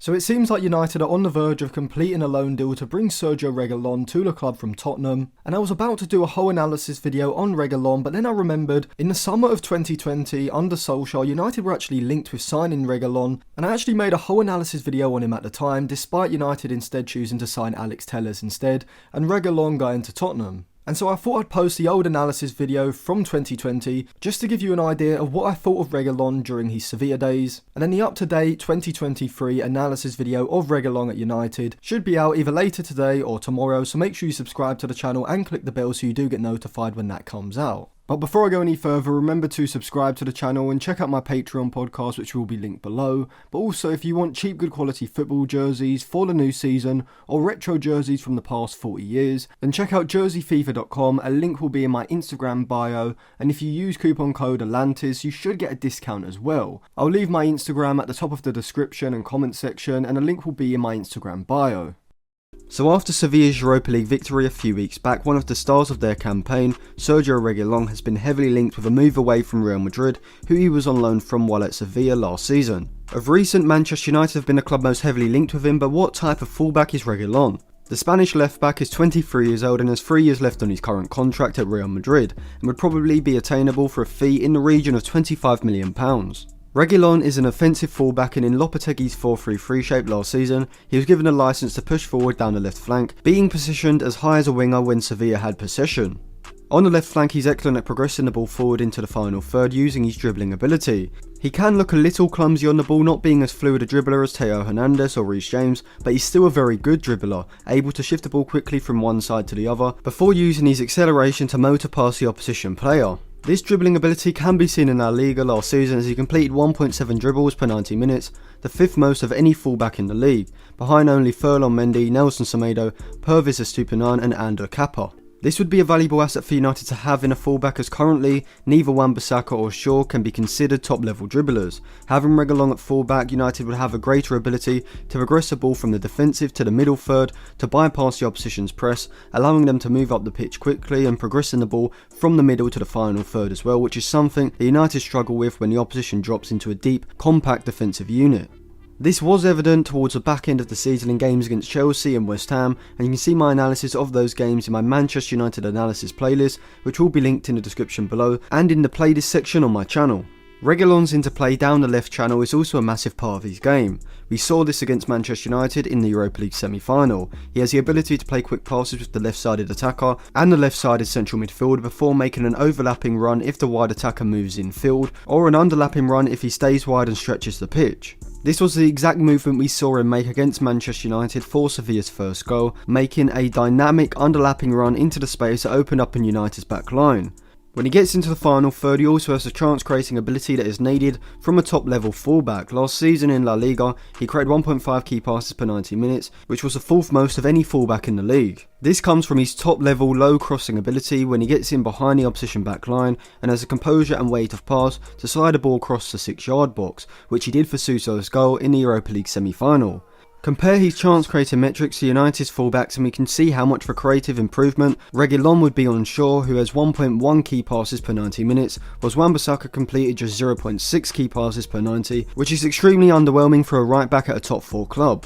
So it seems like United are on the verge of completing a loan deal to bring Sergio Reguilon to the club from Tottenham, and I was about to do a whole analysis video on Reguilon, but then I remembered in the summer of 2020 under Solskjaer, United were actually linked with signing Reguilon, and I actually made a whole analysis video on him at the time, despite United instead choosing to sign Alex Telles instead, and Reguilon going to Tottenham. And so I thought I'd post the old analysis video from 2020 just to give you an idea of what I thought of Reguilon during his Sevilla days, and then the up-to-date 2023 analysis video of Reguilon at United should be out either later today or tomorrow, so make sure you subscribe to the channel and click the bell so you do get notified when that comes out. But before I go any further, remember to subscribe to the channel and check out my Patreon podcast, which will be linked below. But also, if you want cheap, good quality football jerseys for the new season or retro jerseys from the past 40 years, then check out jerseyfifa.com. A link will be in my Instagram bio, and if you use coupon code Atlantis, you should get a discount as well. I'll leave my Instagram at the top of the description and comment section, and a link will be in my Instagram bio. So after Sevilla's Europa League victory a few weeks back, one of the stars of their campaign, Sergio Reguilon, has been heavily linked with a move away from Real Madrid, who he was on loan from while at Sevilla last season. Of recent, Manchester United have been the club most heavily linked with him, but what type of fullback is Reguilon? The Spanish left-back is 23 years old and has 3 years left on his current contract at Real Madrid, and would probably be attainable for a fee in the region of £25 million. Reguilon is an offensive fullback, and in Lopetegui's 4-3-3 shape last season, he was given a licence to push forward down the left flank, being positioned as high as a winger when Sevilla had possession. On the left flank, he's excellent at progressing the ball forward into the final third using his dribbling ability. He can look a little clumsy on the ball, not being as fluid a dribbler as Theo Hernandez or Reece James, but he's still a very good dribbler, able to shift the ball quickly from one side to the other before using his acceleration to motor past the opposition player. This dribbling ability can be seen in La Liga last season, as he completed 1.7 dribbles per 90 minutes, the fifth most of any fullback in the league, behind only Ferland Mendy, Nelson Semedo, Pervis Estupiñán and Ander Kappa. This would be a valuable asset for United to have in a fullback, as currently neither Wan-Bissaka or Shaw can be considered top level dribblers. Having Reguilon at fullback, United would have a greater ability to progress the ball from the defensive to the middle third to bypass the opposition's press, allowing them to move up the pitch quickly and progressing the ball from the middle to the final third as well, which is something that United struggle with when the opposition drops into a deep, compact defensive unit. This was evident towards the back end of the season in games against Chelsea and West Ham, and you can see my analysis of those games in my Manchester United analysis playlist, which will be linked in the description below and in the playlist section on my channel. Reguilon's interplay down the left channel is also a massive part of his game. We saw this against Manchester United in the Europa League semi-final. He has the ability to play quick passes with the left-sided attacker and the left-sided central midfielder before making an overlapping run if the wide attacker moves in field, or an underlapping run if he stays wide and stretches the pitch. This was the exact movement we saw him make against Manchester United for Sevilla's first goal, making a dynamic underlapping run into the space that opened up in United's back line. When he gets into the final third, he also has the chance creating ability that is needed from a top level fullback. Last season in La Liga, he created 1.5 key passes per 90 minutes, which was the fourth most of any fullback in the league. This comes from his top level low crossing ability when he gets in behind the opposition back line and has the composure and weight of pass to slide a ball across the 6-yard box, which he did for Suso's goal in the Europa League semi-final. Compare his chance creating metrics to United's fullbacks and we can see how much of a creative improvement Reguilon would be on Shaw, who has 1.1 key passes per 90 minutes, whilst Wan-Bissaka completed just 0.6 key passes per 90, which is extremely underwhelming for a right back at a top 4 club.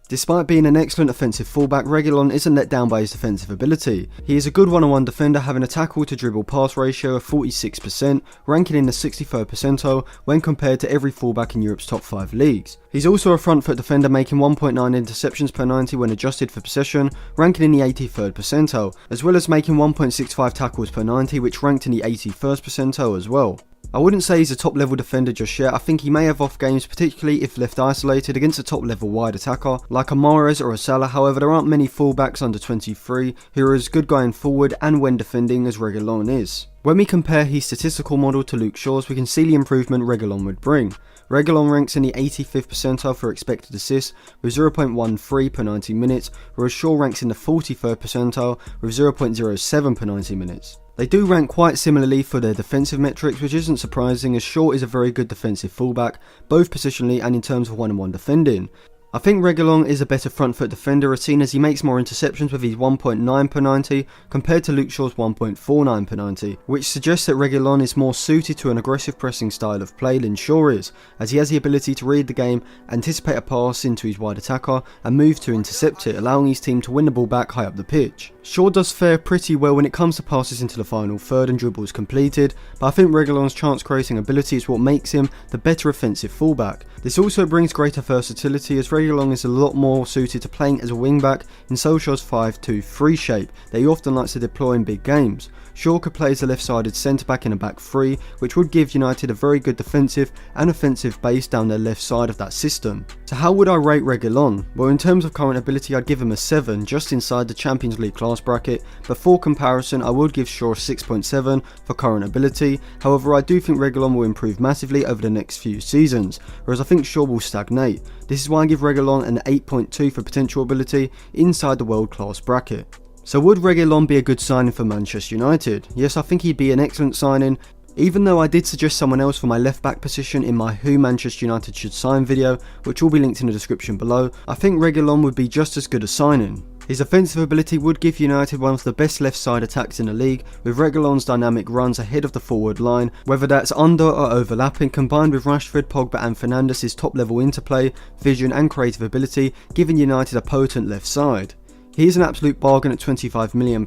Despite being an excellent offensive fullback, Reguilon isn't let down by his defensive ability. He is a good one-on-one defender, having a tackle to dribble pass ratio of 46%, ranking in the 63rd percentile when compared to every fullback in Europe's top 5 leagues. He's also a front foot defender, making 1.9 interceptions per 90 when adjusted for possession, ranking in the 83rd percentile, as well as making 1.65 tackles per 90, which ranked in the 81st percentile as well. I wouldn't say he's a top level defender just yet. I think he may have off games, particularly if left isolated against a top level wide attacker like a Mahrez or a Salah. However, there aren't many fullbacks under 23 who are as good going forward and when defending as Reguilon is. When we compare his statistical model to Luke Shaw's, we can see the improvement Reguilon would bring. Reguilon ranks in the 85th percentile for expected assists with 0.13 per 90 minutes, whereas Shaw ranks in the 43rd percentile with 0.07 per 90 minutes. They do rank quite similarly for their defensive metrics, which isn't surprising as Shaw is a very good defensive fullback, both positionally and in terms of one-on-one defending. I think Reguilon is a better front foot defender, as seen as he makes more interceptions with his 1.9 per 90 compared to Luke Shaw's 1.49 per 90, which suggests that Reguilon is more suited to an aggressive pressing style of play than Shaw is, as he has the ability to read the game, anticipate a pass into his wide attacker and move to intercept it, allowing his team to win the ball back high up the pitch. Shaw does fare pretty well when it comes to passes into the final third and dribbles completed, but I think Reguilon's chance creating ability is what makes him the better offensive fullback. This also brings greater versatility, as Reguilon is a lot more suited to playing as a wingback in Solskjaer's 5-2-3 shape that he often likes to deploy in big games. Shaw could play as a left-sided centre-back in a back three, which would give United a very good defensive and offensive base down their left side of that system. So how would I rate Reguilon? Well, in terms of current ability, I'd give him a 7, just inside the Champions League class bracket, but for comparison I would give Shaw a 6.7 for current ability. However, I do think Reguilon will improve massively over the next few seasons, whereas I think Shaw will stagnate. This is why I give Reguilon an 8.2 for potential ability inside the world class bracket. So would Reguilon be a good signing for Manchester United? Yes, I think he'd be an excellent signing, even though I did suggest someone else for my left back position in my Who Manchester United Should Sign video, which will be linked in the description below. I think Reguilon would be just as good a signing. His offensive ability would give United one of the best left side attacks in the league, with Reguilon's dynamic runs ahead of the forward line, whether that's under or overlapping, combined with Rashford, Pogba and Fernandes' top level interplay, vision and creative ability, giving United a potent left side. He is an absolute bargain at £25 million,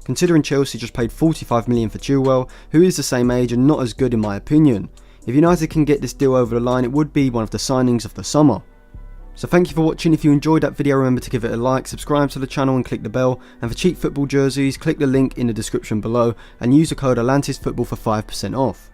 considering Chelsea just paid £45 million for Chilwell, who is the same age and not as good in my opinion. If United can get this deal over the line, it would be one of the signings of the summer. So thank you for watching. If you enjoyed that video, remember to give it a like, subscribe to the channel and click the bell, and for cheap football jerseys, click the link in the description below and use the code ATLANTISFOOTBALL for 5% off.